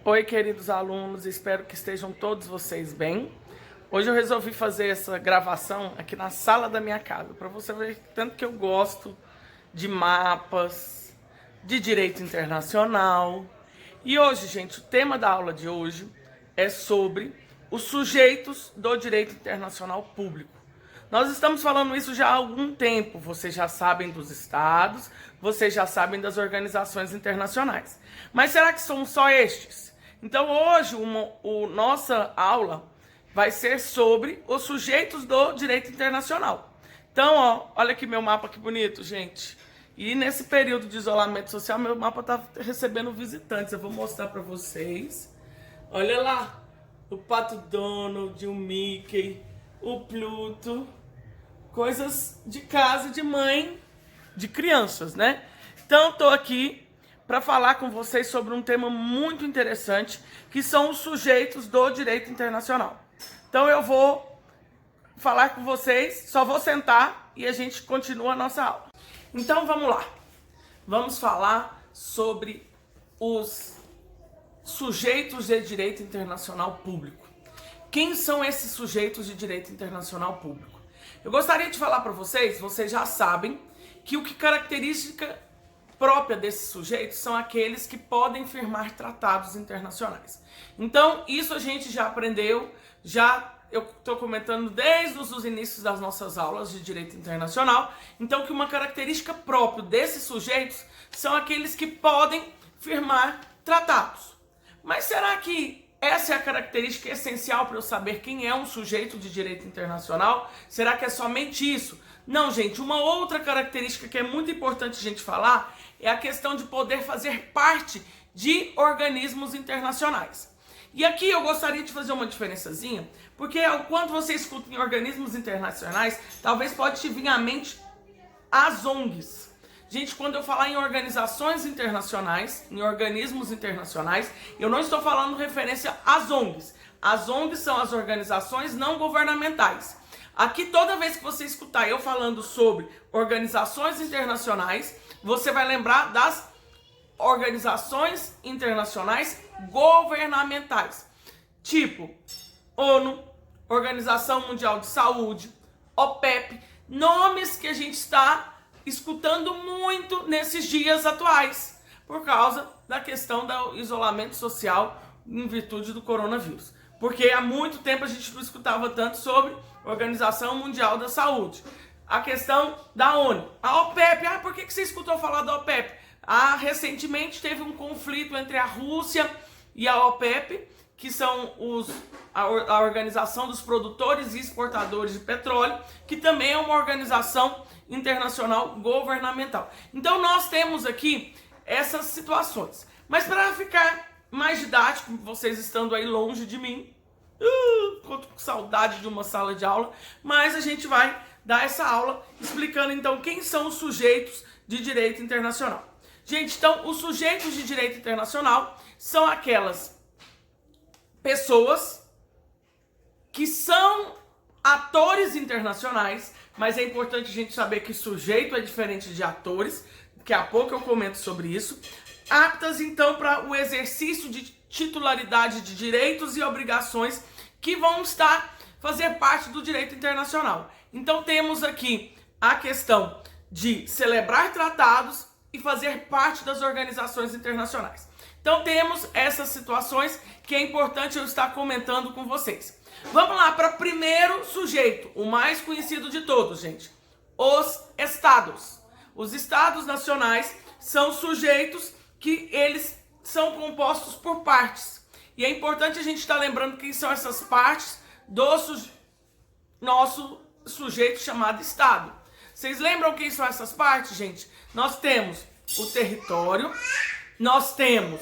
Oi, queridos alunos, espero que estejam todos vocês bem. Hoje eu resolvi fazer essa gravação aqui na sala da minha casa, para você ver tanto que eu gosto de mapas, de direito internacional. E hoje, gente, o tema da aula de hoje é sobre os sujeitos do direito internacional público. Nós estamos falando isso já há algum tempo, vocês já sabem dos estados, vocês já sabem das organizações internacionais. Mas será que são só estes? Então hoje nossa aula vai ser sobre os sujeitos do direito internacional. Então, olha aqui meu mapa que bonito, gente. E nesse período de isolamento social, meu mapa está recebendo visitantes. Eu vou mostrar para vocês. Olha lá, o Pato Donald, o Mickey, o Pluto, coisas de casa, de mãe, de crianças, né? Então, estou aqui para falar com vocês sobre um tema muito interessante, que são os sujeitos do direito internacional. Então, eu vou falar com vocês, só vou sentar e a gente continua a nossa aula. Então, vamos lá. Vamos falar sobre os sujeitos de direito internacional público. Quem são esses sujeitos de direito internacional público? Eu gostaria de falar para vocês já sabem, que o que característica própria desses sujeitos são aqueles que podem firmar tratados internacionais. Então, isso a gente já aprendeu, eu estou comentando desde os inícios das nossas aulas de direito internacional. Então, que uma característica própria desses sujeitos são aqueles que podem firmar tratados. Mas será que essa é a característica essencial para eu saber quem é um sujeito de direito internacional? Será que é somente isso? Não, gente. Uma outra característica que é muito importante a gente falar é a questão de poder fazer parte de organismos internacionais. E aqui eu gostaria de fazer uma diferençazinha, porque quando você escuta em organismos internacionais, talvez pode te vir à mente as ONGs. Gente, quando eu falar em organizações internacionais, em organismos internacionais, eu não estou falando referência às ONGs. As ONGs são as organizações não governamentais. Aqui, toda vez que você escutar eu falando sobre organizações internacionais, você vai lembrar das organizações internacionais governamentais. Tipo, ONU, Organização Mundial de Saúde, OPEP, nomes que a gente está escutando muito nesses dias atuais, por causa da questão do isolamento social em virtude do coronavírus. Porque há muito tempo a gente não escutava tanto sobre Organização Mundial da Saúde. A questão da ONU. A OPEP, por que você escutou falar da OPEP? Recentemente teve um conflito entre a Rússia e a OPEP, que são a Organização dos Produtores e Exportadores de Petróleo, que também é uma organização internacional governamental. Então nós temos aqui essas situações. Mas para ficar mais didático, vocês estando aí longe de mim, tô com saudade de uma sala de aula, mas a gente vai dar essa aula explicando então quem são os sujeitos de direito internacional. Gente, então os sujeitos de direito internacional são aquelas pessoas que são atores internacionais, mas é importante a gente saber que sujeito é diferente de atores, daqui a pouco eu comento sobre isso, aptas então para o exercício de titularidade de direitos e obrigações que vão fazer parte do direito internacional. Então temos aqui a questão de celebrar tratados e fazer parte das organizações internacionais. Então temos essas situações que é importante eu estar comentando com vocês. Vamos lá para o primeiro sujeito, o mais conhecido de todos, gente. Os estados. Os estados nacionais são sujeitos que eles são compostos por partes. E é importante a gente estar lembrando quem são essas partes do nosso sujeito chamado estado. Vocês lembram quem são essas partes, gente? Nós temos o território, nós temos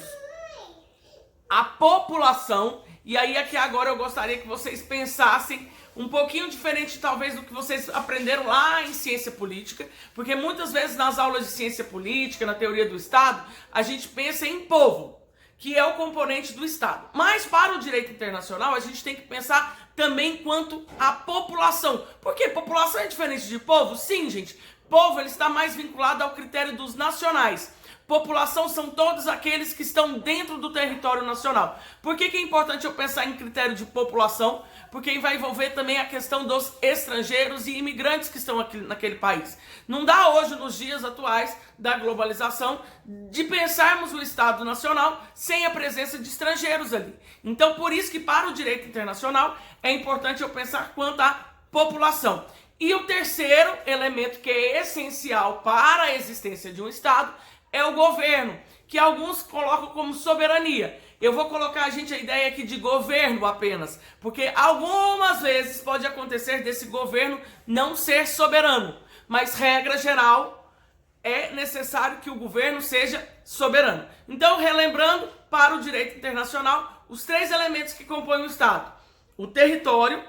a população, e aí aqui agora eu gostaria que vocês pensassem um pouquinho diferente talvez do que vocês aprenderam lá em ciência política, porque muitas vezes nas aulas de ciência política, na teoria do Estado, a gente pensa em povo, que é o componente do Estado. Mas para o direito internacional a gente tem que pensar também quanto à população. Por quê? População é diferente de povo? Sim, gente. Povo ele está mais vinculado ao critério dos nacionais. População são todos aqueles que estão dentro do território nacional. Por que é importante eu pensar em critério de população? Porque vai envolver também a questão dos estrangeiros e imigrantes que estão aqui naquele país. Não dá hoje, nos dias atuais da globalização, de pensarmos o Estado Nacional sem a presença de estrangeiros ali. Então, por isso que para o direito internacional é importante eu pensar quanto à população. E o terceiro elemento que é essencial para a existência de um Estado é o governo, que alguns colocam como soberania. Eu vou colocar a ideia aqui de governo apenas, porque algumas vezes pode acontecer desse governo não ser soberano, mas regra geral é necessário que o governo seja soberano. Então, relembrando, para o direito internacional, os três elementos que compõem o Estado: o território,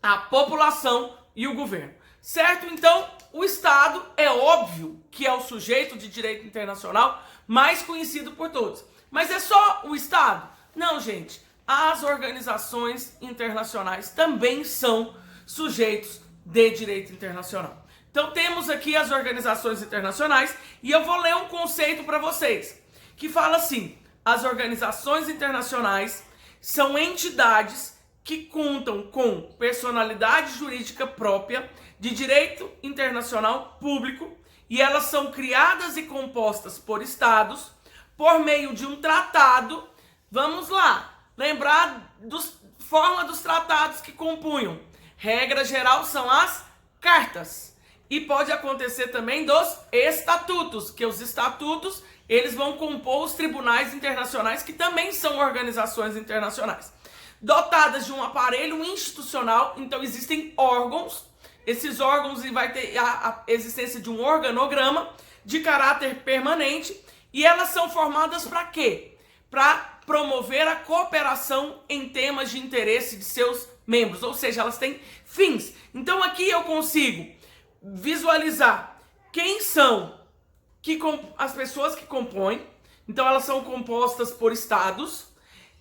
a população e o governo. Certo? Então, o Estado é óbvio que é o sujeito de direito internacional mais conhecido por todos. Mas é só o Estado? Não, gente. As organizações internacionais também são sujeitos de direito internacional. Então, temos aqui as organizações internacionais e eu vou ler um conceito para vocês, que fala assim: as organizações internacionais são entidades que contam com personalidade jurídica própria de direito internacional público, e elas são criadas e compostas por estados por meio de um tratado. Vamos lá, lembrar fórmula dos tratados que compunham. Regra geral são as cartas. E pode acontecer também dos estatutos, que os estatutos eles vão compor os tribunais internacionais, que também são organizações internacionais. Dotadas de um aparelho institucional, então existem órgãos. Esses órgãos vai ter a existência de um organograma de caráter permanente, e elas são formadas para quê? Para promover a cooperação em temas de interesse de seus membros, ou seja, elas têm fins. Então aqui eu consigo visualizar quem são as pessoas que compõem. Então elas são compostas por estados,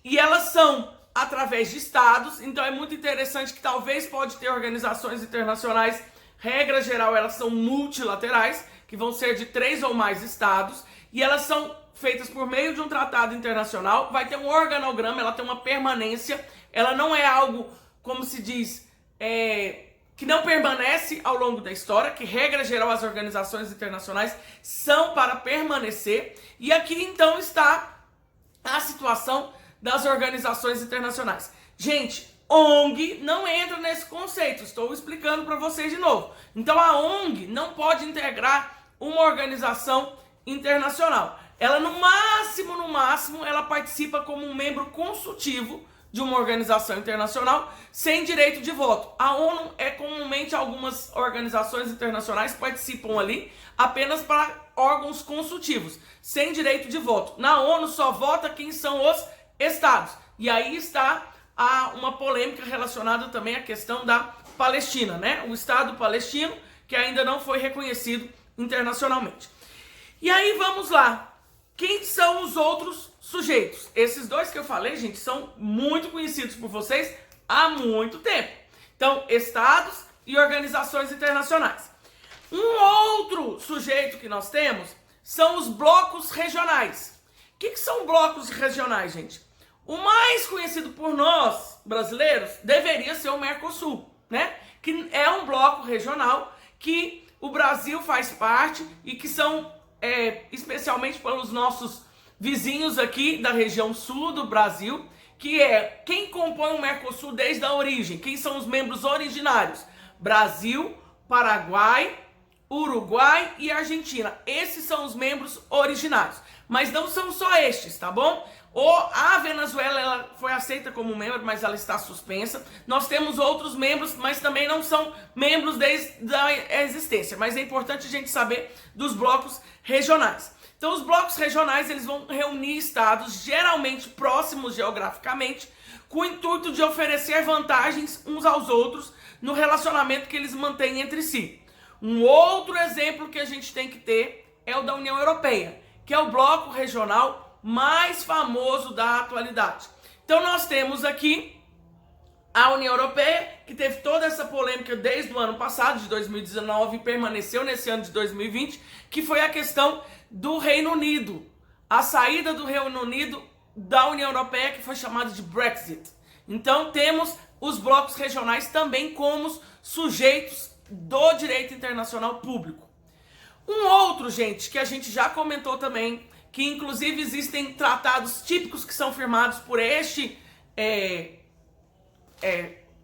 e elas são através de estados. Então é muito interessante que talvez pode ter organizações internacionais, regra geral elas são multilaterais, que vão ser de 3 ou mais estados, e elas são feitas por meio de um tratado internacional. Vai ter um organograma, ela tem uma permanência, ela não é algo, como se diz, que não permanece ao longo da história, que regra geral as organizações internacionais são para permanecer. E aqui então está a situação das organizações internacionais. Gente, ONG não entra nesse conceito, estou explicando para vocês de novo. Então a ONG não pode integrar uma organização internacional. Ela no máximo, ela participa como um membro consultivo de uma organização internacional sem direito de voto. A ONU comumente algumas organizações internacionais participam ali apenas para órgãos consultivos, sem direito de voto. Na ONU só vota quem são os estados. E aí está uma polêmica relacionada também à questão da Palestina, né? O Estado palestino, que ainda não foi reconhecido internacionalmente. E aí vamos lá. Quem são os outros sujeitos? Esses dois que eu falei, gente, são muito conhecidos por vocês há muito tempo. Então, estados e organizações internacionais. Um outro sujeito que nós temos são os blocos regionais. O que são blocos regionais, gente? O mais conhecido por nós, brasileiros, deveria ser o Mercosul, né? Que é um bloco regional que o Brasil faz parte e que são, especialmente pelos nossos vizinhos aqui da região sul do Brasil, que é quem compõe o Mercosul desde a origem. Quem são os membros originários? Brasil, Paraguai, Uruguai e Argentina. Esses são os membros originários. Mas não são só estes, tá bom? A Venezuela ela foi aceita como membro, mas ela está suspensa. Nós temos outros membros, mas também não são membros desde a existência. Mas é importante a gente saber dos blocos regionais. Então, os blocos regionais eles vão reunir estados, geralmente próximos geograficamente, com o intuito de oferecer vantagens uns aos outros no relacionamento que eles mantêm entre si. Um outro exemplo que a gente tem que ter é o da União Europeia, que é o bloco regional mais famoso da atualidade. Então nós temos aqui A União Europeia, que teve toda essa polêmica desde o ano passado, de 2019, e permaneceu nesse ano de 2020, que foi a questão do Reino Unido. A saída do Reino Unido da União Europeia, que foi chamada de Brexit. Então temos os blocos regionais também como sujeitos do direito internacional público. Um outro, gente, que a gente já comentou também, que inclusive existem tratados típicos que são firmados por este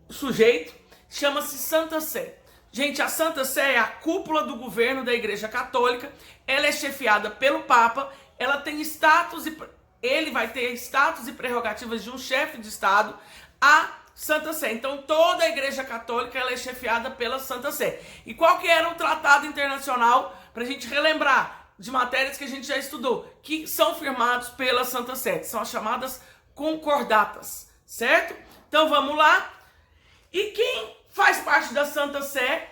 sujeito, chama-se Santa Sé. Gente, a Santa Sé é a cúpula do governo da Igreja Católica, ela é chefiada pelo Papa, ela tem status ele vai ter status e prerrogativas de um chefe de Estado, a Santa Sé. Então toda a Igreja Católica ela é chefiada pela Santa Sé. E qual que era o tratado internacional, para a gente relembrar, de matérias que a gente já estudou, que são firmados pela Santa Sé, são as chamadas concordatas, certo? Então vamos lá. E quem faz parte da Santa Sé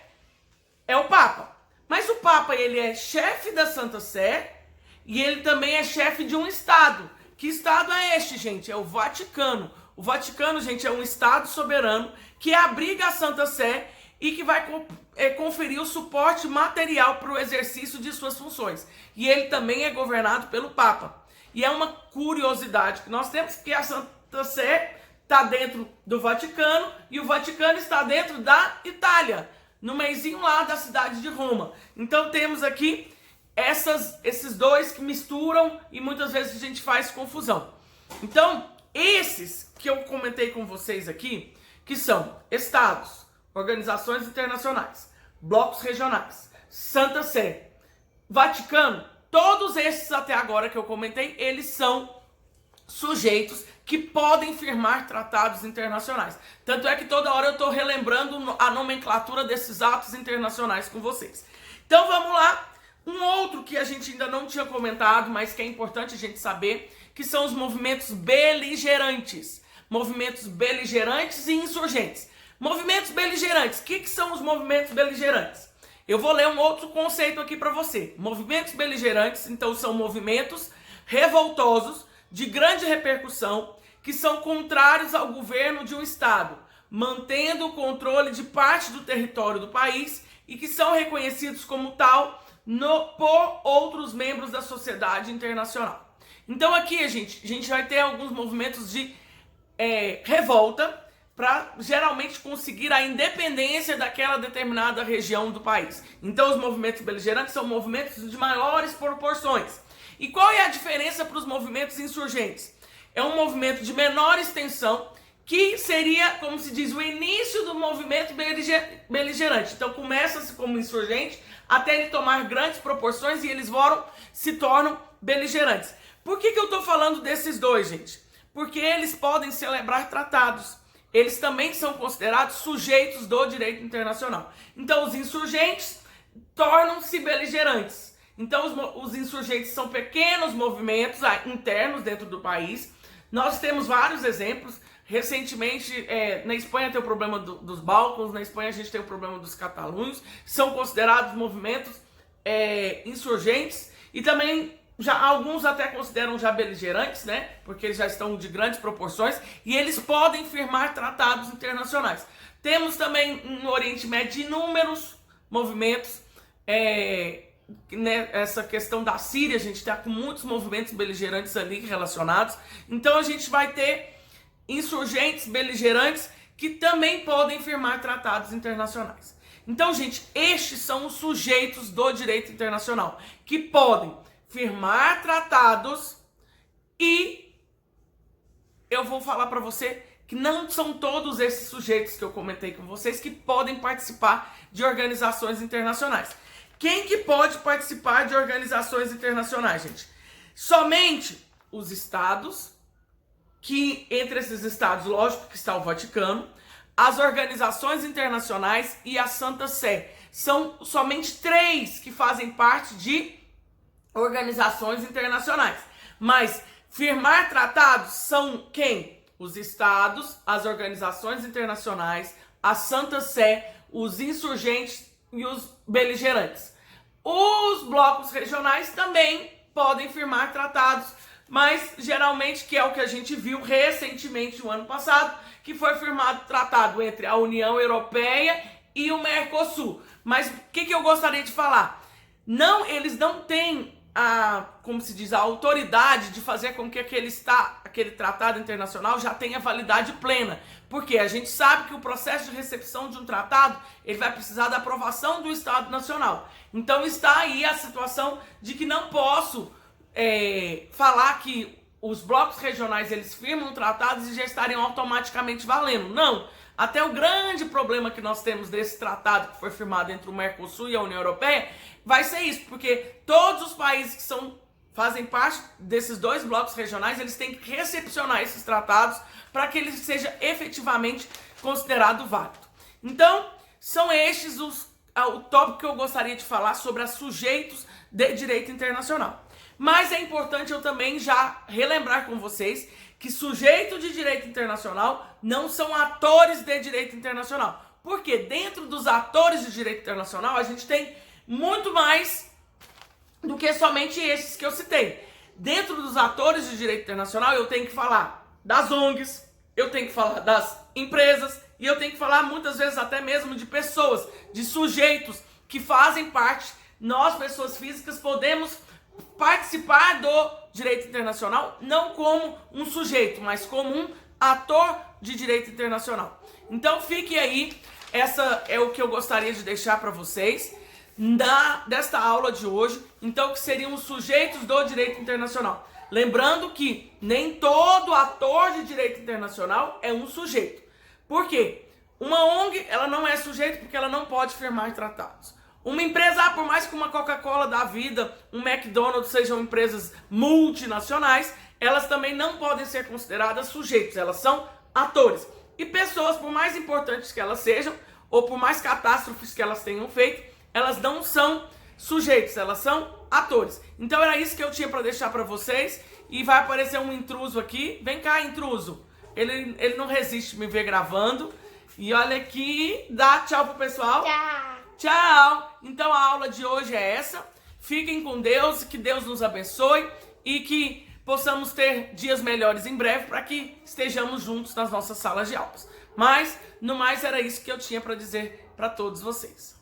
é o Papa. Mas o Papa, ele é chefe da Santa Sé e ele também é chefe de um Estado. Que Estado é este, gente? É o Vaticano. O Vaticano, gente, é um Estado soberano que abriga a Santa Sé e que vai conferir o suporte material para o exercício de suas funções. E ele também é governado pelo Papa. E é uma curiosidade que nós temos, que a Santa Sé está dentro do Vaticano e o Vaticano está dentro da Itália, no meizinho lá da cidade de Roma. Então temos aqui esses dois que misturam e muitas vezes a gente faz confusão. Então, esses que eu comentei com vocês aqui, que são estados, organizações internacionais, blocos regionais, Santa Sé, Vaticano, todos esses até agora que eu comentei, eles são sujeitos que podem firmar tratados internacionais. Tanto é que toda hora eu estou relembrando a nomenclatura desses atos internacionais com vocês. Então vamos lá. Um outro que a gente ainda não tinha comentado, mas que é importante a gente saber, que são os movimentos beligerantes. Movimentos beligerantes e insurgentes. Movimentos beligerantes. O que são os movimentos beligerantes? Eu vou ler um outro conceito aqui para você. Movimentos beligerantes, então, são movimentos revoltosos de grande repercussão que são contrários ao governo de um Estado, mantendo o controle de parte do território do país e que são reconhecidos como tal por outros membros da sociedade internacional. Então aqui a gente vai ter alguns movimentos de revolta para geralmente conseguir a independência daquela determinada região do país. Então os movimentos beligerantes são movimentos de maiores proporções. E qual é a diferença para os movimentos insurgentes? É um movimento de menor extensão, que seria, como se diz, o início do movimento beligerante. Então começa-se como insurgente até ele tomar grandes proporções e eles se tornam beligerantes. Por que eu estou falando desses dois, gente? Porque eles podem celebrar tratados. Eles também são considerados sujeitos do direito internacional. Então os insurgentes tornam-se beligerantes. Então os insurgentes são pequenos movimentos internos dentro do país. Nós temos vários exemplos. Recentemente, na Espanha tem o problema dos balcãs, na Espanha a gente tem o problema dos catalunhos, são considerados movimentos insurgentes e também alguns até consideram já beligerantes, né? Porque eles já estão de grandes proporções e eles podem firmar tratados internacionais. Temos também no Oriente Médio inúmeros movimentos, né, essa questão da Síria, a gente está com muitos movimentos beligerantes ali relacionados. Então a gente vai ter insurgentes beligerantes que também podem firmar tratados internacionais. Então, gente, estes são os sujeitos do direito internacional que podem firmar tratados e eu vou falar para você que não são todos esses sujeitos que eu comentei com vocês que podem participar de organizações internacionais. Quem que pode participar de organizações internacionais, gente? Somente os estados, que entre esses estados, lógico que está o Vaticano, as organizações internacionais e a Santa Sé. São somente 3 que fazem parte de organizações internacionais. Mas firmar tratados são quem? Os estados, as organizações internacionais, a Santa Sé, os insurgentes e os beligerantes. Os blocos regionais também podem firmar tratados, mas geralmente que é o que a gente viu recentemente no ano passado, que foi firmado tratado entre a União Europeia e o Mercosul. Mas o que eu gostaria de falar? Não, eles não têm como se diz, a autoridade de fazer com que aquele tratado internacional já tenha validade plena. Porque a gente sabe que o processo de recepção de um tratado, ele vai precisar da aprovação do Estado Nacional. Então está aí a situação de que não posso falar que os blocos regionais eles firmam tratados e já estariam automaticamente valendo. Não. Até o grande problema que nós temos desse tratado que foi firmado entre o Mercosul e a União Europeia vai ser isso, porque todos os países que fazem parte desses dois blocos regionais, eles têm que recepcionar esses tratados para que ele seja efetivamente considerado válido. Então, são estes o tópico que eu gostaria de falar sobre sujeitos de direito internacional. Mas é importante eu também já relembrar com vocês que sujeito de direito internacional não são atores de direito internacional. Porque dentro dos atores de direito internacional, a gente tem muito mais do que somente esses que eu citei. Dentro dos atores de direito internacional, eu tenho que falar das ONGs, eu tenho que falar das empresas, e eu tenho que falar muitas vezes até mesmo de pessoas, de sujeitos que fazem parte. Nós, pessoas físicas, podemos participar do direito internacional não como um sujeito, mas como um ator de direito internacional. Então fique aí, essa é o que eu gostaria de deixar para vocês desta aula de hoje, então que seriam os sujeitos do direito internacional. Lembrando que nem todo ator de direito internacional é um sujeito. Por quê? Uma ONG, ela não é sujeito porque ela não pode firmar tratados. Uma empresa, por mais que uma Coca-Cola da vida, um McDonald's sejam empresas multinacionais, elas também não podem ser consideradas sujeitos, elas são atores. E pessoas, por mais importantes que elas sejam, ou por mais catástrofes que elas tenham feito, elas não são sujeitos, elas são atores. Então era isso que eu tinha para deixar para vocês. E vai aparecer um intruso aqui. Vem cá, intruso. Ele não resiste me ver gravando. E olha aqui, dá tchau pro pessoal. Tchau. Tchau! Então a aula de hoje é essa. Fiquem com Deus, que Deus nos abençoe e que possamos ter dias melhores em breve para que estejamos juntos nas nossas salas de aulas. Mas, no mais, era isso que eu tinha para dizer para todos vocês.